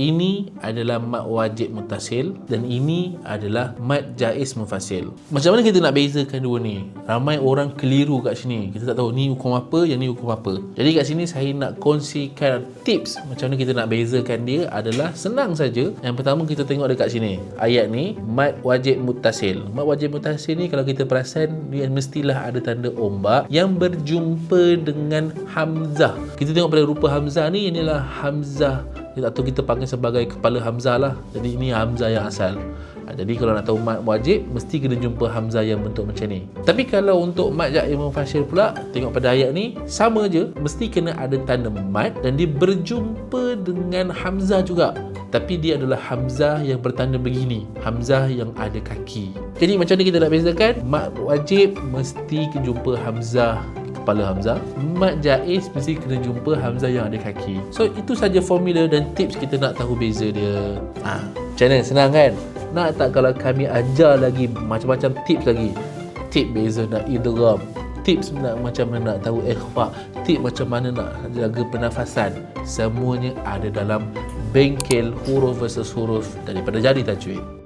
ini adalah mad wajib muttasil dan ini adalah mad jaiz munfasil. Macam mana kita nak bezakan dua ni? Ramai orang keliru kat sini. Kita tak tahu ni hukum apa, yang ni hukum apa. Jadi kat sini saya nak kongsikan tips macam mana kita nak bezakan dia adalah senang saja. Yang pertama kita tengok dekat sini. Ayat ni mad wajib muttasil. Mad wajib muttasil ni kalau kita perasan dia mestilah ada tanda ombak yang berjumpa dengan hamzah. Kita tengok pada rupa hamzah ni, inilah hamzah atau kita panggil sebagai kepala hamzah lah. Jadi ini hamzah yang asal. Jadi kalau nak tahu mad wajib mesti kena jumpa hamzah yang bentuk macam ni. Tapi kalau untuk mad jaiz munfasil pula, tengok pada ayat ni sama je, mesti kena ada tanda mad dan dia berjumpa dengan hamzah juga. Tapi dia adalah hamzah yang bertanda begini, hamzah yang ada kaki. Jadi macam mana kita nak bezakan? Mad wajib mesti kena jumpa hamzah kepala hamzah, mad jaiz mesti kena jumpa hamzah yang ada kaki. So itu saja formula dan tips kita nak tahu beza dia. Macam mana? Senang kan? Nak tak kalau kami ajar lagi macam-macam tips lagi? Tips beza nak idgham, tips nak macam mana nak tahu ikhfa, tips macam mana nak jaga pernafasan. Semuanya ada dalam bengkel huruf versus huruf daripada Jadi Tajwid.